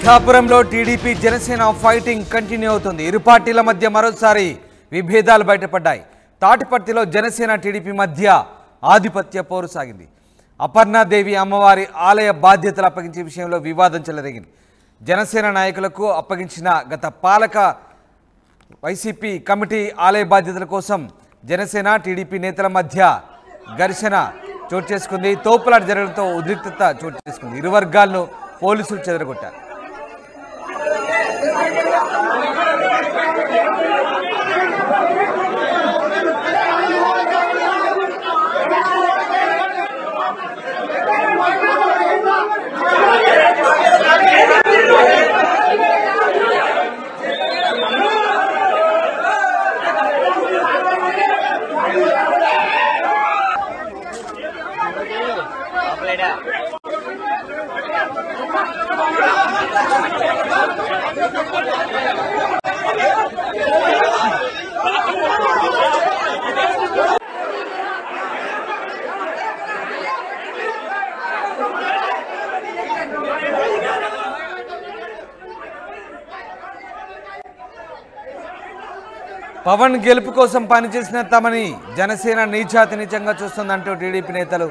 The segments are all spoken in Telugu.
పిఠాపురంలో టీడీపీ జనసేన ఫైటింగ్ కంటిన్యూ అవుతుంది. ఇరు పార్టీల మధ్య మరోసారి విభేదాలు బయటపడ్డాయి. తాటిపర్తిలో జనసేన టీడీపీ మధ్య ఆధిపత్య పోరు సాగింది. అపర్ణాదేవి అమ్మవారి ఆలయ బాధ్యతలు అప్పగించే విషయంలో వివాదం చెలరేగింది. జనసేన నాయకులకు అప్పగించిన గత పాలక వైసీపీ కమిటీ ఆలయ బాధ్యతల కోసం జనసేన టీడీపీ నేతల మధ్య ఘర్షణ చోటు చేసుకుంది. తోపులాట జరగడంతో ఉద్రిక్తత చోటు చేసుకుంది. ఇరు వర్గాలను పోలీసులు చెదరగొట్టారు. పవన్ గెలుపు కోసం పనిచేసిన తమని జనసేన నీచాతి నీచంగా చూస్తుందంటూ టీడీపీ నేతలు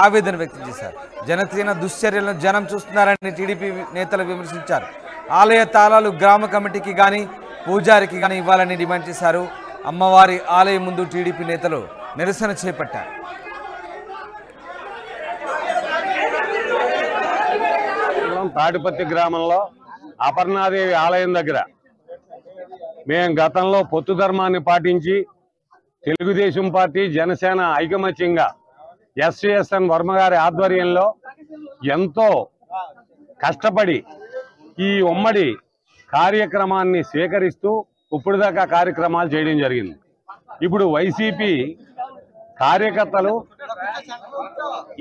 ఆవేదన వ్యక్తం చేశారు. జనసేన దుశ్చర్యలను జనం చూస్తున్నారని టీడీపీ నేతలు విమర్శించారు. ఆలయ తాళాలు గ్రామ కమిటీకి కానీ పూజారికి కానీ ఇవ్వాలని డిమాండ్ చేశారు. అమ్మవారి ఆలయం ముందు టీడీపీ నేతలు నిరసన చేపట్టారు. తాటిపత్తి గ్రామంలో అపర్ణాదేవి ఆలయం దగ్గర మేము గతంలో పొత్తు ధర్మాన్ని పాటించి తెలుగుదేశం పార్టీ జనసేన ఐకమత్యంగా ఎస్విఎస్ఎన్ వర్మ గారి ఆధ్వర్యంలో ఎంతో కష్టపడి ఈ ఉమ్మడి కార్యక్రమాన్ని స్వీకరిస్తూ ఇప్పుడు దాకా కార్యక్రమాలు చేయడం జరిగింది. ఇప్పుడు వైసీపీ కార్యకర్తలు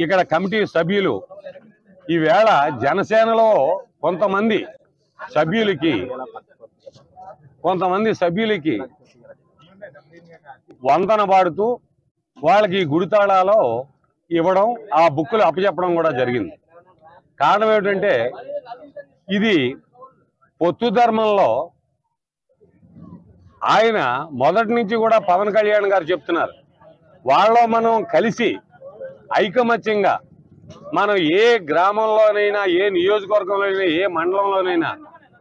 ఇక్కడ కమిటీ సభ్యులు ఈవేళ జనసేనలో కొంతమంది సభ్యులకి వంతన పాడుతూ వాళ్ళకి గుడితాళాలో ఇవ్వడం, ఆ బుక్కులు అప్పచెప్పడం కూడా జరిగింది. కారణం ఏమిటంటే ఇది పొత్తు ధర్మంలో ఆయన మొదటి నుంచి కూడా పవన్ కళ్యాణ్ గారు చెప్తున్నారు, వాళ్ళలో మనం కలిసి ఐకమత్యంగా మనం ఏ గ్రామంలోనైనా, ఏ నియోజకవర్గంలోనైనా, ఏ మండలంలోనైనా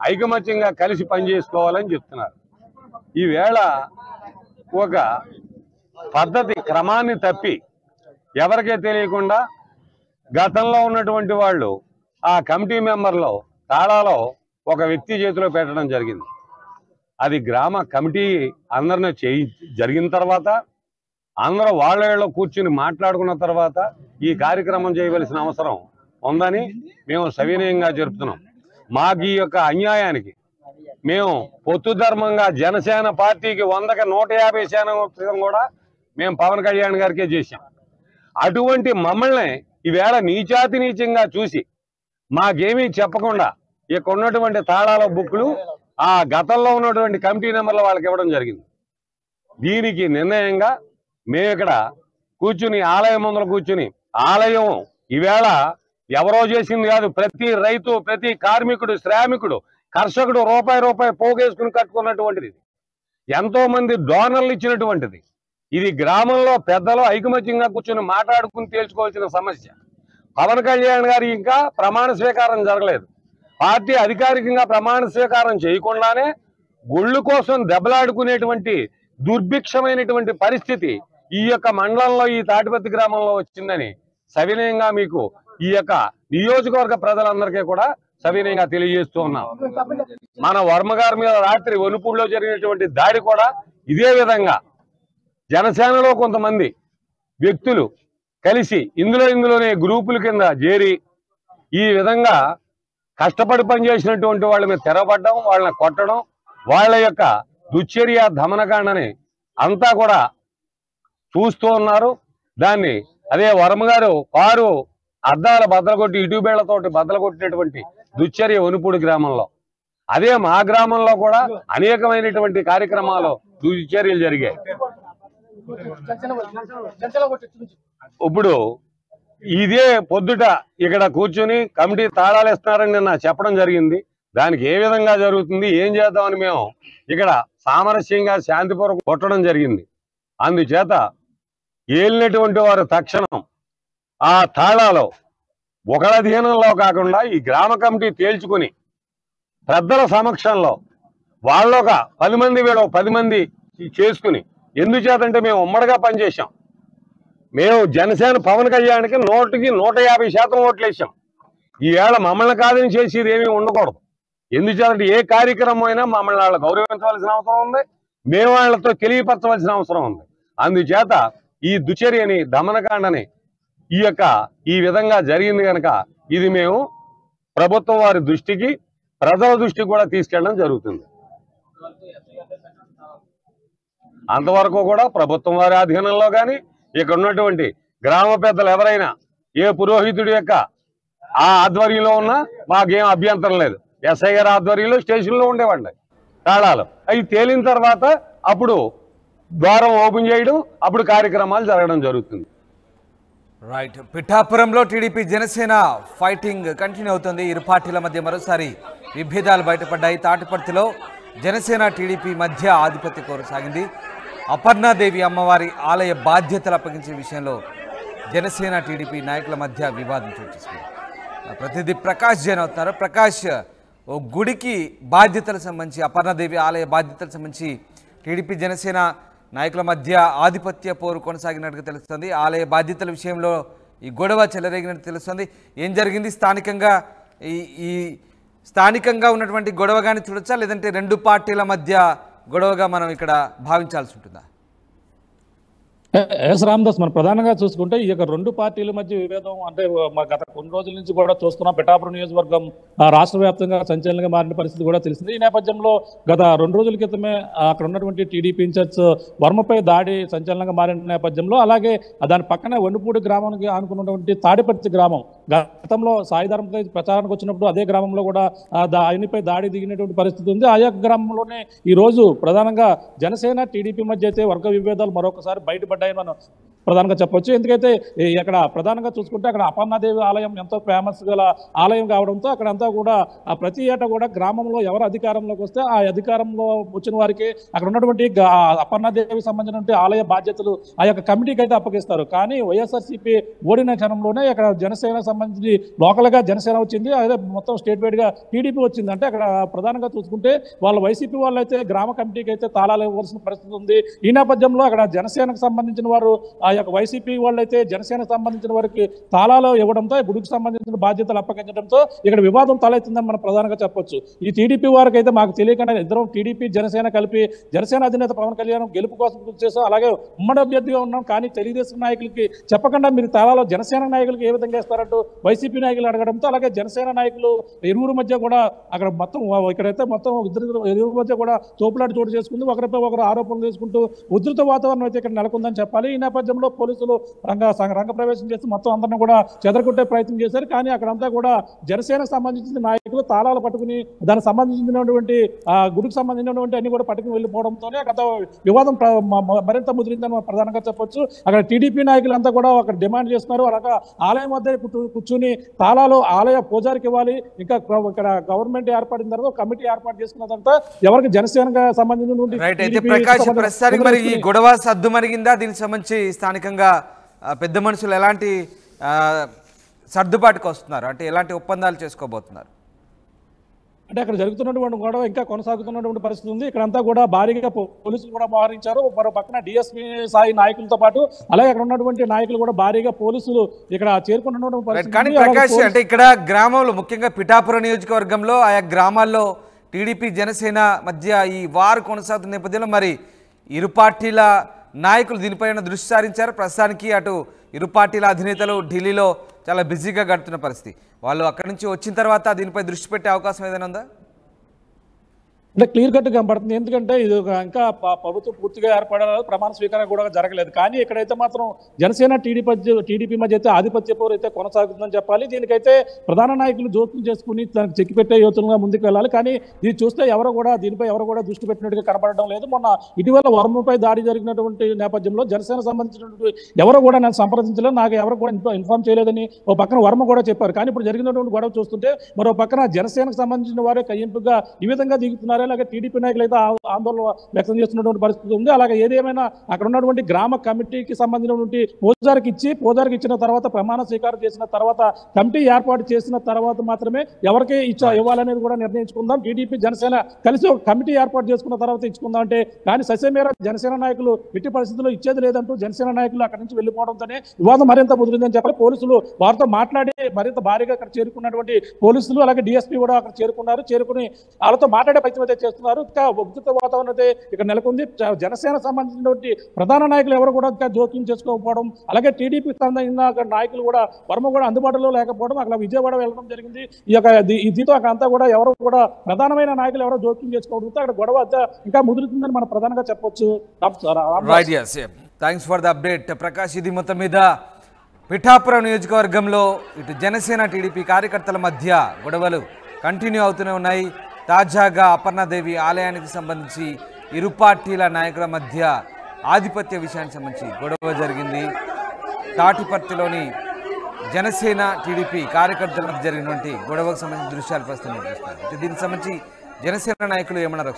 ఐకమత్యంగా కలిసి పనిచేసుకోవాలని చెప్తున్నారు. ఈవేళ ఒక పద్ధతి క్రమాన్ని తప్పి ఎవరికే తెలియకుండా గతంలో ఉన్నటువంటి వాళ్ళు ఆ కమిటీ మెంబర్లో తాళాలో ఒక వ్యక్తి చేతిలో పెట్టడం జరిగింది. అది గ్రామ కమిటీ అందరినీ జరిగిన తర్వాత అందరూ వాళ్ళలో కూర్చుని మాట్లాడుకున్న తర్వాత ఈ కార్యక్రమం చేయవలసిన అవసరం ఉందని మేము సవినయంగా జరుపుతున్నాం. మాకు ఈ యొక్క అన్యాయానికి మేము పొత్తు ధర్మంగా జనసేన పార్టీకి 100కి 150% కూడా మేము పవన్ కళ్యాణ్ గారికే చేశాం. అటువంటి మమ్మల్ని ఈవేళ నీచాతి నీచంగా చూసి మాకేమీ చెప్పకుండా ఇక్కడ ఉన్నటువంటి తాళాల బుక్కులు ఆ గతంలో ఉన్నటువంటి కమిటీ నెంబర్ల వాళ్ళకి ఇవ్వడం జరిగింది. దీనికి నిర్ణయంగా మేము ఇక్కడ కూర్చుని ఆలయం ముందర కూర్చుని, ఆలయం ఈవేళ ఎవరో చేసింది కాదు, ప్రతి రైతు, ప్రతి కార్మికుడు, శ్రామికుడు, కర్షకుడు రూపాయి పోగేసుకుని కట్టుకున్నటువంటిది. ఎంతో మంది డోనర్లు ఇచ్చినటువంటిది. ఇది గ్రామంలో పెద్దలు ఐకమత్యంగా కూర్చొని మాట్లాడుకుని తేల్చుకోవాల్సిన సమస్య. పవన్ కళ్యాణ్ గారు ఇంకా ప్రమాణ స్వీకారం జరగలేదు. పార్టీ అధికారికంగా ప్రమాణ స్వీకారం చేయకుండానే గుళ్ళు కోసం దెబ్బలాడుకునేటువంటి దుర్భిక్షమైనటువంటి పరిస్థితి ఈ యొక్క మండలంలో, ఈ తాటిపత్తి గ్రామంలో వచ్చిందని సవినయంగా మీకు ఈ యొక్క నియోజకవర్గ ప్రజలందరికీ కూడా సవినయంగా తెలియజేస్తూ ఉన్నాం. మన వర్మ గారి మీద రాత్రి వనుపూడిలో జరిగినటువంటి దాడి కూడా ఇదే విధంగా జనసేనలో కొంతమంది వ్యక్తులు కలిసి ఇందులోనే గ్రూపుల కింద చేరి ఈ విధంగా కష్టపడి పనిచేసినటువంటి వాళ్ళ మీద తెరవబడ్డం, వాళ్ళని కొట్టడం, వాళ్ళ యొక్క దుశ్చర్య దమనకాండని అంతా కూడా చూస్తూ ఉన్నారు. దాన్ని అదే వర్మ గారు కారు అద్దాల బద్దలగొట్టి, ఇటుబేళ్లతోటి బద్దలగొట్టినటువంటి దుశ్చర్య వనుపూడి గ్రామంలో, అదే మా గ్రామంలో కూడా అనేకమైనటువంటి కార్యక్రమాలు దుశ్చర్యలు జరిగాయి. ఇప్పుడు ఇదే పొద్దుట ఇక్కడ కూర్చొని కమిటీ తాళాలు ఇస్తున్నారని నిన్న చెప్పడం జరిగింది. దానికి ఏ విధంగా జరుగుతుంది, ఏం చేద్దామని మేము ఇక్కడ సామరస్యంగా శాంతిపూర్వకం కొట్టడం జరిగింది. అందుచేత ఏలినటువంటి వారు తక్షణం ఆ తాళాలో ఒకళ్ళ అధీనంలో కాకుండా ఈ గ్రామ కమిటీ తేల్చుకుని పెద్దల సమక్షంలో వాళ్ళొక 10 మంది వీళ్ళు 10 మంది చేసుకుని, ఎందుచేతంటే మేము ఉమ్మడిగా పనిచేసాం. మేము జనసేన పవన్ కళ్యాణ్కి 100కి 150% ఓట్లు వేసాం. ఈవేళ మమ్మల్ని కాదని చేసేది ఏమీ ఉండకూడదు. ఎందుచేతంటే ఏ కార్యక్రమం అయినా మమ్మల్ని వాళ్ళు గౌరవించవలసిన అవసరం ఉంది, మేము వాళ్ళతో తెలియపరచవలసిన అవసరం ఉంది. అందుచేత ఈ దుచర్యని దమనకాండని ఈ విధంగా జరిగింది కనుక ఇది మేము ప్రభుత్వం వారి దృష్టికి ప్రజల దృష్టికి కూడా తీసుకెళ్ళడం జరుగుతుంది. అంతవరకు కూడా ప్రభుత్వం వారి అధీనంలో కానీ ఇక్కడ ఉన్నటువంటి గ్రామ పెద్దలు ఎవరైనా ఏ పురోహితుడి యొక్క ఆ ఆధ్వర్యంలో ఉన్నా మాకేం అభ్యంతరం లేదు. ఎస్ఐ గారి ఆధ్వర్యంలో స్టేషన్లో ఉండేవాడి తాళాలు అవి తేలిన తర్వాత అప్పుడు ద్వారం ఓపెన్ చేయడం, అప్పుడు కార్యక్రమాలు జరగడం జరుగుతుంది. రైట్. పిఠాపురంలో టీడీపీ జనసేన ఫైటింగ్ కంటిన్యూ అవుతుంది. ఇరు పార్టీల మధ్య మరోసారి విభేదాలు బయటపడ్డాయి. తాటిపర్తిలో జనసేన టీడీపీ మధ్య ఆధిపత్య కొనసాగింది. అపర్ణాదేవి అమ్మవారి ఆలయ బాధ్యతలు అప్పగించే విషయంలో జనసేన టీడీపీ నాయకుల మధ్య వివాదం చోటు చేసుకుంది. ప్రతినిధి ప్రకాష్ జైన్ అవుతున్నారు. ప్రకాష్, ఓ గుడికి బాధ్యతలకు సంబంధించి, అపర్ణాదేవి ఆలయ బాధ్యతలకు సంబంధించి టీడీపీ జనసేన నాయకుల మధ్య ఆధిపత్య పోరు కొనసాగినట్టుగా తెలుస్తుంది. ఆలయ బాధ్యతల విషయంలో ఈ గొడవ చెలరేగినట్టు తెలుస్తుంది. ఏం జరిగింది? ఈ స్థానికంగా ఉన్నటువంటి గొడవగానే చూడొచ్చా, లేదంటే రెండు పార్టీల మధ్య గొడవగా మనం ఇక్కడ భావించాల్సి ఉంటుందా? ఎస్ రామదాస్, మనం ప్రధానంగా చూసుకుంటే ఈ యొక్క రెండు పార్టీల మధ్య విభేదం అంటే గత కొన్ని రోజుల నుంచి కూడా చూస్తున్నాం. పిఠాపురం నియోజకవర్గం రాష్ట్ర వ్యాప్తంగా సంచలనంగా మారిన పరిస్థితి కూడా తెలిసింది. ఈ నేపథ్యంలో గత 2 రోజుల క్రితమే అక్కడ ఉన్నటువంటి టీడీపీ ఇన్ఛార్జ్ వర్మపై దాడి సంచలనంగా మారిన నేపథ్యంలో, అలాగే దాని పక్కనే వండుపూడి గ్రామానికి ఆనుకున్నటువంటి తాడిపర్తి గ్రామం గతంలో సాయిధర్మపై ప్రచారానికి వచ్చినప్పుడు అదే గ్రామంలో కూడా ఆయనపై దాడి దిగినటువంటి పరిస్థితి ఉంది. ఆ యొక్క గ్రామంలోనే ఈ రోజు ప్రధానంగా జనసేన టీడీపీ మధ్య అయితే వర్గ విభేదాలు మరొకసారి బయటపడ్డాయి మనం ప్రధానంగా చెప్పొచ్చు. ఎందుకైతే అక్కడ ప్రధానంగా చూసుకుంటే అక్కడ అపర్ణాదేవి ఆలయం ఎంతో ఫేమస్ గల ఆలయం కావడంతో అక్కడంతా కూడా ప్రతి ఏటా కూడా గ్రామంలో ఎవరు అధికారంలోకి వస్తే ఆ అధికారంలో వచ్చిన వారికి అక్కడ ఉన్నటువంటి అపర్ణాదేవికి సంబంధించినటువంటి ఆలయ బాధ్యతలు ఆ యొక్క కమిటీకి అయితే అప్పగిస్తారు. కానీ వైఎస్ఆర్సీపీ ఓడిన క్షణంలోనే అక్కడ జనసేన సంబంధించి లోకల్గా జనసేన వచ్చింది, అదే మొత్తం స్టేట్ వైడ్ గా టీడీపీ వచ్చింది. అంటే అక్కడ ప్రధానంగా చూసుకుంటే వాళ్ళ వైసీపీ వాళ్ళు అయితే గ్రామ కమిటీకి అయితే తాళాలు ఇవ్వాల్సిన పరిస్థితి ఉంది. ఈ నేపథ్యంలో అక్కడ జనసేనకు సంబంధించిన వారు ఆ యొక్క వైసీపీ వాళ్ళైతే జనసేనకు సంబంధించిన వారికి తాళాలు ఇవ్వడంతో గుడికి సంబంధించిన బాధ్యతలు అప్పగించడంతో ఇక్కడ వివాదం తలెత్తిందని మనం ప్రధానంగా చెప్పొచ్చు. ఈ టీడీపీ వారికి అయితే మాకు తెలియకుండా ఇద్దరం టీడీపీ జనసేన కలిపి జనసేన అధినేత పవన్ కళ్యాణ్ గెలుపు కోసం కృషి చేస్తాం, అలాగే ఉమ్మడి అభ్యర్థిగా ఉన్నాం, కానీ తెలుగుదేశం నాయకులకి చెప్పకుండా మీరు తాళాలు జనసేన నాయకులకి ఏ విధంగా ఇస్తారంటూ వైసీపీ నాయకులు అడగడంతో, అలాగే జనసేన నాయకులు ఇరువురు మధ్య కూడా అక్కడ మొత్తం ఇక్కడైతే మొత్తం ఇరువురు మధ్య కూడా తోపులాట చోటు చేసుకుంది. ఒకరిపై ఒకరు ఆరోపణలు చేసుకుంటూ ఉధృత వాతావరణం అయితే ఇక్కడ నెలకొందని చెప్పాలి. ఈ నేపథ్యంలో పోలీసులు రంగప్రవేశం చేసి మొత్తం అందరినీ కూడా చెదరగొట్టే ప్రయత్నం చేశారు. కానీ అక్కడంతా కూడా జనసేనకు సంబంధించిన నాయకులు తాళాలు పట్టుకుని దానికి సంబంధించినటువంటి గుడికి సంబంధించినటువంటి అన్ని కూడా పట్టుకుని వెళ్ళిపోవడంతోనే గత వివాదం మరింత ముదిరిందని ప్రధానంగా చెప్పొచ్చు. అక్కడ టీడీపీ నాయకులంతా కూడా అక్కడ డిమాండ్ చేస్తున్నారు. అలాగే ఆలయం వద్ద కూర్చుని తాళాలు ఆలయ పూజారికి ఇవ్వాలి, ఇంకా ఇక్కడ గవర్నమెంట్ ఏర్పడిన తర్వాత కమిటీ ఏర్పాటు చేసుకున్నదంతా ఎవరికి జనసేనకు సంబంధించిన ఈ గొడవ సద్దుమణిగిందా? దీనికి సంబంధించి స్థానికంగా పెద్ద మనుషులు ఎలాంటి సర్దుబాటుకు వస్తున్నారు, అంటే ఎలాంటి ఒప్పందాలు చేసుకోబోతున్నారు? అంటే అక్కడ జరుగుతున్నటువంటి గొడవ ఇంకా కొనసాగుతున్నటువంటి పరిస్థితి ఉంది. ఇక్కడంతా కూడా భారీగా పోలీసులు కూడా మోహరించారు. మరో పక్కన డిఎస్పీ స్థాయి నాయకులతో పాటు అలాగే అక్కడ ఉన్నటువంటి నాయకులు కూడా భారీగా పోలీసులు ఇక్కడ చేరుకుంటున్నటువంటి పరిస్థితి. కానీ ప్రకాష్, అంటే ఇక్కడ గ్రామంలో ముఖ్యంగా పిఠాపురం నియోజకవర్గంలో ఆయా గ్రామాల్లో టీడీపీ జనసేన మధ్య ఈ వారు కొనసాగుతున్న నేపథ్యంలో మరి ఇరు పార్టీల నాయకులు దీనిపైన దృష్టి సారించారు. ప్రస్తుతానికి అటు ఇరు పార్టీల అధినేతలు ఢిల్లీలో చాలా బిజీగా గడుపుతున్న పరిస్థితి. వాళ్ళు అక్కడి నుంచి వచ్చిన తర్వాత దీనిపై దృష్టి పెట్టే అవకాశం ఏదైనా ఉందా? అంటే క్లియర్ కట్ కనబడుతుంది. ఎందుకంటే ఇది ఇంకా ప్రభుత్వం పూర్తిగా ఏర్పడాలి, ప్రమాణ స్వీకారం కూడా జరగలేదు. కానీ ఇక్కడైతే మాత్రం జనసేన టీడీపీ మధ్య అయితే ఆధిపత్య పోరు అయితే కొనసాగుతుందని చెప్పాలి. దీనికైతే ప్రధాన నాయకులు జోక్యం చేసుకుని దానికి చెక్కిపెట్టే యోచనగా ముందుకు వెళ్ళాలి. కానీ ఇది చూస్తే దీనిపై ఎవరు కూడా దృష్టి పెట్టినట్టుగా కనబడడం లేదు. మొన్న ఇటీవల వర్మపై దాడి జరిగినటువంటి నేపథ్యంలో జనసేన సంబంధించినటువంటి ఎవరు కూడా నేను సంప్రదించలేదు, నాకు ఎవరు కూడా ఇన్ఫార్మ్ చేయలేదని ఓ పక్కన వర్మ కూడా చెప్పారు. కానీ ఇప్పుడు జరిగినటువంటి గొడవ చూస్తుంటే మరో పక్కన జనసేనకు సంబంధించిన వారే కయ్యింపుగా ఈ విధంగా దిగుతున్నారు. అలాగే టీడీపీ నాయకులు అయితే ఆందోళన వ్యక్తం చేస్తున్నటువంటి పరిస్థితి ఉంది. అలాగే ఏదేమైనా అక్కడ ఉన్నటువంటి గ్రామ కమిటీకి సంబంధించినటువంటి పూజారికి ఇచ్చిన తర్వాత ప్రమాణ స్వీకారం చేసిన తర్వాత కమిటీ ఏర్పాటు చేసిన తర్వాత మాత్రమే ఎవరికి ఇవ్వాలనేది కూడా నిర్ణయించుకుందాం. టీడీపీ జనసేన కలిసి ఒక కమిటీ ఏర్పాటు చేసుకున్న తర్వాత ఇచ్చుకుందాం అంటే కానీ ససేమేర జనసేన నాయకులు ఎట్టి పరిస్థితుల్లో ఇచ్చేది లేదంటూ జనసేన నాయకులు అక్కడి నుంచి వెళ్ళిపోవడంతోనే వివాదం మరింత ముదిరిందని చెప్పాలి. పోలీసులు వారితో మాట్లాడి మరింత భారీగా అక్కడ చేరుకున్నటువంటి పోలీసులు అలాగే డిఎస్పీ కూడా అక్కడ చేరుకుని వాళ్ళతో మాట్లాడే ప్రయత్నం అయితే చేస్తున్నారు. ఇంకా ఉద్రిక్త వాతావరణం అయితే ఇక్కడ నెలకొంది. జనసేన సంబంధించినటువంటి ప్రధాన నాయకులు ఎవరు కూడా ఇంకా జోక్యం చేసుకోకపోవడం, అలాగే టీడీపీ సంబంధించిన నాయకులు కూడా వర్మ కూడా అందుబాటులో లేకపోవడం, అక్కడ విజయవాడ వెళ్ళడం జరిగింది. దీంతో అక్కడంతా కూడా ఎవరు కూడా ప్రధానమైన నాయకులు ఎవరో జోక్యం చేసుకోవడంతో అక్కడ గొడవ ఇంకా ముదురుతుందని మనం ప్రధానంగా చెప్పొచ్చు. Thanks for the update Prakash. ఇది మొత్తం మీద పిఠాపురం నియోజకవర్గంలో ఇటు జనసేన టీడీపీ కార్యకర్తల మధ్య గొడవలు కంటిన్యూ అవుతూనే ఉన్నాయి. తాజాగా అపర్ణాదేవి ఆలయానికి సంబంధించి ఇరు పార్టీల నాయకుల మధ్య ఆధిపత్య విషయానికి సంబంధించి గొడవ జరిగింది. తాటిపర్తిలోని జనసేన టీడీపీ కార్యకర్తల మధ్య జరిగినటువంటి గొడవకు సంబంధించిన దృశ్యాలు ప్రస్తుతం చూస్తున్నారు. దీనికి సంబంధించి జనసేన నాయకులు ఏమన్నారు?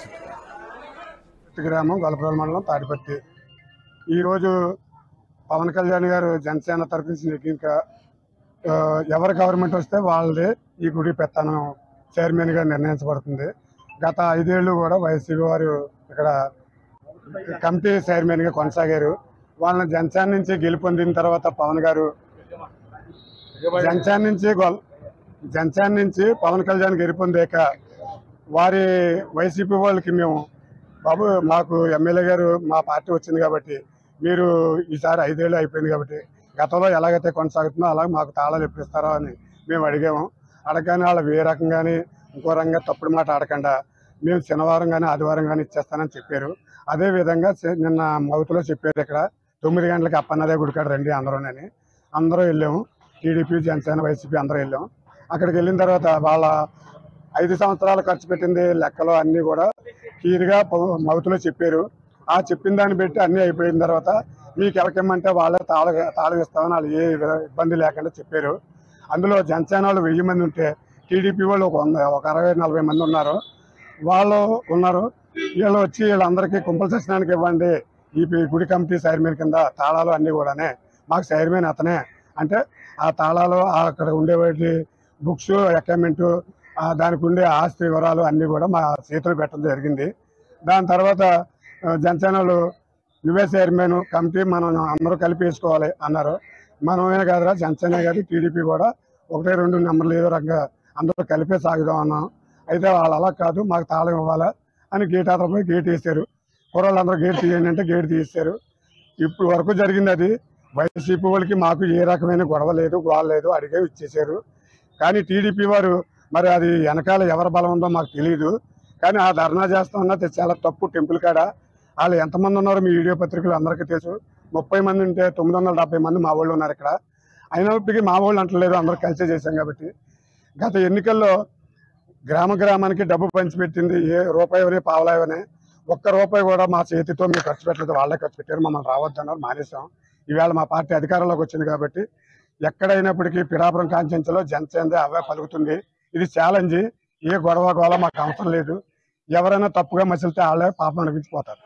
గ్రామం గొల్లపురం మండలం తాటిపర్తి. ఈరోజు పవన్ కళ్యాణ్ గారు జనసేన తరఫు నుంచి ఇంకా ఎవరు గవర్నమెంట్ వస్తే వాళ్ళదే ఈ గుడి పెత్తనం చైర్మన్గా నిర్ణయించబడుతుంది. గత 5 ఏళ్ళు కూడా వైసీపీ వారు ఇక్కడ కమిటీ చైర్మన్గా కొనసాగారు. వాళ్ళని జనసేన నుంచి గెలుపొందిన తర్వాత పవన్ గారు జనసేన నుంచి పవన్ కళ్యాణ్ గెలుపొందాక వారి వైసీపీ వాళ్ళకి మేము బాబు మాకు ఎమ్మెల్యే గారు మా పార్టీ వచ్చింది కాబట్టి మీరు ఈసారి 5 ఏళ్ళు అయిపోయింది కాబట్టి గతంలో ఎలాగైతే కొనసాగుతుందో అలాగే మాకు తాళాలు ఎప్పుడు ఇస్తారో అని మేము అడిగాము. అడగగానే వాళ్ళు ఏ రకంగానే ఇంకో రంగా తప్పుడు మాట ఆడకుండా మేము శనివారం కానీ ఆదివారం కానీ ఇచ్చేస్తానని చెప్పారు. అదేవిధంగా నిన్న మౌతులో చెప్పారు ఇక్కడ 9 గంటలకి అప్పన్నదే గుడికాడ రండి అందరూనని. అందరూ వెళ్ళాము. టీడీపీ జనసేన వైసీపీ అందరూ వెళ్ళాము. అక్కడికి వెళ్ళిన తర్వాత వాళ్ళ 5 సంవత్సరాలు ఖర్చు పెట్టింది లెక్కలు అన్నీ కూడా క్లియర్గా మౌతులో చెప్పారు. ఆ చెప్పిన దాన్ని బట్టి అన్నీ అయిపోయిన తర్వాత మీకు ఎవరికేమంటే వాళ్ళే తాళం ఇస్తామని వాళ్ళు ఏ ఇబ్బంది లేకుండా చెప్పారు. అందులో జనసేన వాళ్ళు 1000 మంది ఉంటే టీడీపీ వాళ్ళు ఒక 60-40 మంది ఉన్నారు. వీళ్ళు వచ్చి వీళ్ళందరికీ కుంపల దర్శనానికి ఇవ్వండి ఈ గుడి కమిటీ చైర్మన్ కింద తాళాలు అన్నీ కూడానే మాకు చైర్మన్ అతనే అంటే ఆ తాళాలు అక్కడ ఉండేవాటి బుక్స్ అకౌంట్మెంటు దానికి ఉండే ఆస్తి వివరాలు అన్నీ కూడా మా చేతులు పెట్టడం జరిగింది. దాని తర్వాత జనసేనలు నువ్వే చైర్మన్ కమిటీ మనం అందరూ కలిపి వేసుకోవాలి అన్నారు. మనమే కాదురా జనసేన కాదు టీడీపీ కూడా 1-2 నెంబర్లు ఏదో రకంగా అందరూ కలిపే సాగుదాం అన్నాం. అయితే వాళ్ళు అలా కాదు మాకు తాళం ఇవ్వాలా అని గేట్ అతనిపై గేట్ వేసారు. కుర్రాళ్ళందరూ గేట్ తీయండి అంటే గేట్ తీస్తారు. ఇప్పుడు వరకు జరిగింది అది. వైసీపీ వాళ్ళకి మాకు ఏ రకమైన గొడవ లేదు, గోల లేదు, అడిగే ఇచ్చేసారు. కానీ టీడీపీ వారు మరి అది వెనకాల ఎవరి బలం ఉందో మాకు తెలియదు. కానీ ఆ ధర్నా చేస్తా ఉన్నది చాలా తప్పు. టెంపుల్ కాడ వాళ్ళు ఎంతమంది ఉన్నారో మీ వీడియో పత్రికలు అందరికీ తెలుసు. 30 మంది ఉంటే 970 మంది మా వాళ్ళు ఉన్నారు ఇక్కడ. అయినప్పటికీ మా వాళ్ళు అంటలేదు, అందరూ కలిసే చేశాం కాబట్టి. గత ఎన్నికల్లో గ్రామానికి డబ్బు పంచిపెట్టింది ఏ రూపాయి పావలాయని 1 రూపాయి కూడా మా చేతితో మేము ఖర్చు పెట్టలేదు, వాళ్ళే ఖర్చు పెట్టారు. మమ్మల్ని రావద్దన్నారు, మానేసాం. ఈవేళ మా పార్టీ అధికారంలోకి వచ్చింది కాబట్టి ఎక్కడైనప్పటికీ పిఠాపురం కాన్స్టిట్యున్సీలో జనసేన అవే పలుకుతుంది. ఇది ఛాలెంజ్. ఏ గొడవ మాకు అవసరం లేదు. ఎవరైనా తప్పుగా మసిలితే వాళ్ళే పాపం అనిపించిపోతారు.